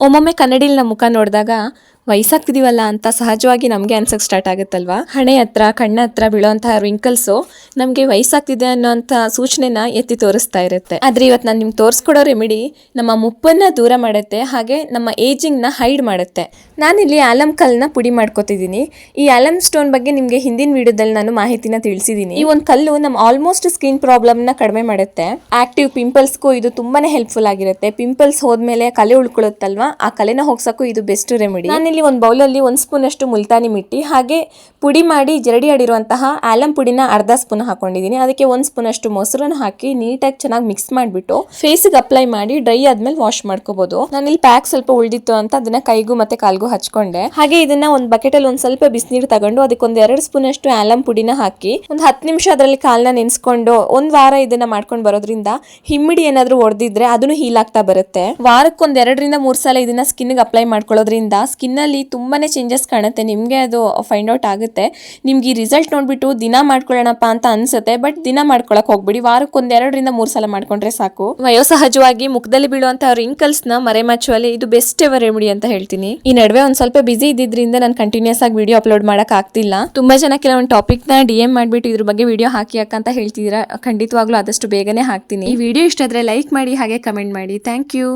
ಒಮ್ಮೊಮ್ಮೆ ಕನ್ನಡಿಲಿ ನಮ್ಮ ಮುಖ ನೋಡಿದಾಗ ವಯಸ್ಸಾಗ್ತಿದೀವಲ್ಲ ಅಂತ ಸಹಜವಾಗಿ ನಮಗೆ ಅನ್ಸಕ್ ಸ್ಟಾರ್ಟ್ ಆಗುತ್ತಲ್ವಾ. ಹಣೆ ಹತ್ರ ಕಣ್ಣ ಹತ್ರ ಬೀಳೋಂತಹ ರಿಂಕಲ್ಸು ನಮಗೆ ವಯಸ್ಸಾಗ್ತಿದೆ ಅನ್ನೋಂಥ ಸೂಚನೆನ ಎತ್ತಿ ತೋರಿಸ್ತಾ ಇರುತ್ತೆ. ಆದ್ರೆ ಇವತ್ತು ನಾನು ನಿಮ್ಗೆ ತೋರಿಸ್ಕೊಡೋ ರೆಮಿಡಿ ನಮ್ಮ ಮುಪ್ಪನ್ನ ದೂರ ಮಾಡುತ್ತೆ, ಹಾಗೆ ನಮ್ಮ ಏಜಿಂಗ್ ನ ಹೈಡ್ ಮಾಡುತ್ತೆ. ನಾನಿಲ್ಲಿ ಆಲಮ್ ಕಲ್ನ ಪುಡಿ ಮಾಡ್ಕೊತಿದ್ದೀನಿ. ಈ ಆಲಮ್ ಸ್ಟೋನ್ ಬಗ್ಗೆ ನಿಮ್ಗೆ ಹಿಂದಿನ ವಿಡಿಯೋದಲ್ಲಿ ನಾನು ಮಾಹಿತಿನ ತಿಳಿಸಿದ್ದೀನಿ. ಈ ಒಂದು ಕಲ್ಲು ನಮ್ಮ ಆಲ್ಮೋಸ್ಟ್ ಸ್ಕಿನ್ ಪ್ರಾಬ್ಲಮ್ ನ ಕಡಿಮೆ ಮಾಡುತ್ತೆ. ಆಕ್ಟಿವ್ ಪಿಂಪಲ್ಸ್ಗೂ ಇದು ತುಂಬಾನೇ ಹೆಲ್ಪ್ಫುಲ್ ಆಗಿರುತ್ತೆ. ಪಿಂಪಲ್ಸ್ ಹೋದ್ಮೇಲೆ ಕಲೆ ಉಳ್ಕೊಳ್ಳುತ್ತಲ್ವಾ, ಆ ಕಲೆನ ಹೋಗ್ಸಕ್ಕೂ ಇದು ಬೆಸ್ಟ್ ರೆಮಿಡಿ. ನಾನಿಲ್ಲಿ ಒಂದು ಬೌಲಲ್ಲಿ 1 ಸ್ಪೂನ್ ಅಷ್ಟು ಮುಲ್ತಾನಿ ಮಿಟ್ಟಿ ಹಾಗೆ ಪುಡಿ ಮಾಡಿ ಜರಡಿ ಆಡಿರುವಂತಹ ಆಲಮ್ ಪುಡಿನ ಅರ್ಧ ಸ್ಪೂನ್ ಹಾಕೊಂಡಿದ್ದೀನಿ. ಅದಕ್ಕೆ 1 ಸ್ಪೂನ್ ಅಷ್ಟು ಮೊಸರನ್ನ ಹಾಕಿ ನೀಟಾಗಿ ಚೆನ್ನಾಗಿ ಮಿಕ್ಸ್ ಮಾಡಿಬಿಟ್ಟು ಫೇಸ್ಗೆ ಅಪ್ಲೈ ಮಾಡಿ ಡ್ರೈ ಆದ್ಮೇಲೆ ವಾಶ್ ಮಾಡ್ಕೋಬಹುದು. ನಾನಿಲ್ಲಿ ಪ್ಯಾಕ್ ಸ್ವಲ್ಪ ಉಳಿದಿತ್ತು ಅಂತ ಅದನ್ನ ಕೈಗೂ ಮತ್ತೆ ಕಾಲ್ಗೂ ಹಚ್ಕೊಂಡೆ. ಹಾಗೆ ಇದನ್ನ ಒಂದು ಬಕೆಟ್ ಅಲ್ಲಿ ಒಂದ್ ಸ್ವಲ್ಪ ಬಿಸಿನೀರು ತಗೊಂಡು ಅದಕ್ಕೆ 2 ಸ್ಪೂನ್ ಅಷ್ಟು ಆಲಮ್ ಪುಡಿನ ಹಾಕಿ ಒಂದು 10 ನಿಮಿಷ ಅದರಲ್ಲಿ ಕಾಲ್ನ ನೆನೆಸ್ಕೊಂಡು 1 ವಾರ ಇದನ್ನ ಮಾಡ್ಕೊಂಡು ಬರೋದ್ರಿಂದ ಹಿಮ್ಮಿಡಿ ಏನಾದ್ರೂ ಹೊಡೆದಿದ್ರೆ ಅದನ್ನು ಹೀಲ್ ಆಗ್ತಾ ಬರುತ್ತೆ. ವಾರಕ್ಕೆ 2 ರಿಂದ 3 ಸಲ ಇದನ್ನ ಸ್ಕಿನ್ ಗೆ ಅಪ್ಲೈ ಮಾಡ್ಕೊಳ್ಳೋದ್ರಿಂದ ಸ್ಕಿನ್ ಅಲ್ಲಿ ತುಂಬಾನೇ ಚೇಂಜಸ್ ಕಾಣುತ್ತೆ. ನಿಮ್ಗೆ ಅದು ಫೈಂಡ್ ಔಟ್ ಆಗುತ್ತೆ. ನಿಮ್ಗೆ ಈ ರಿಸಲ್ಟ್ ನೋಡ್ಬಿಟ್ಟು ದಿನ ಮಾಡ್ಕೊಳ್ಳೋಣಪ್ಪ ಅಂತ ಅನ್ಸುತ್ತೆ, ಬಟ್ ದಿನ ಮಾಡ್ಕೊಳಕ್ ಹೋಗ್ಬಿಡಿ. ವಾರಕ್ಕೆ 2 ರಿಂದ 3 ಸಲ ಮಾಡ್ಕೊಂಡ್ರೆ ಸಾಕು. ವಯೋಸಹಜವಾಗಿ ಮುಖದಲ್ಲಿ ಬೀಳುವಂತಹ ರಿಂಕಲ್ಸ್ ನ ಮರೆಮಾಚುವಲ್ಲಿ ಇದು ಬೆಸ್ಟ್ ಎವರ್ ರೆಮಿಡಿ ಅಂತ ಹೇಳ್ತೀನಿ. ಈ ನಡುವೆ ಒಂದ್ ಸ್ವಲ್ಪ ಬಿಸಿ ಇದ್ದಿದ್ರಿಂದ ನಾನು ಕಂಟಿನ್ಯೂಸ್ ಆಗಿ ವಿಡಿಯೋ ಅಪ್ಲೋಡ್ ಮಾಡಕ್ ಆಗ್ತಿಲ್ಲ. ತುಂಬಾ ಜನ ಕೆಲವೊಂದು ಟಾಪಿಕ್ ನ DM ಮಾಡ್ಬಿಟ್ಟು ಇದ್ರ ಬಗ್ಗೆ ವಿಡಿಯೋ ಹಾಕಿ ಅಂತ ಹೇಳ್ತಿದ್ದೀರಾ. ಖಂಡಿತವಾಗ್ಲೂ ಆದಷ್ಟು ಬೇಗನೆ ಹಾಕ್ತೀನಿ. ಈ ವಿಡಿಯೋ ಇಷ್ಟ ಆದ್ರೆ ಲೈಕ್ ಮಾಡಿ ಹಾಗೆ ಕಮೆಂಟ್ ಮಾಡಿ. Thank you.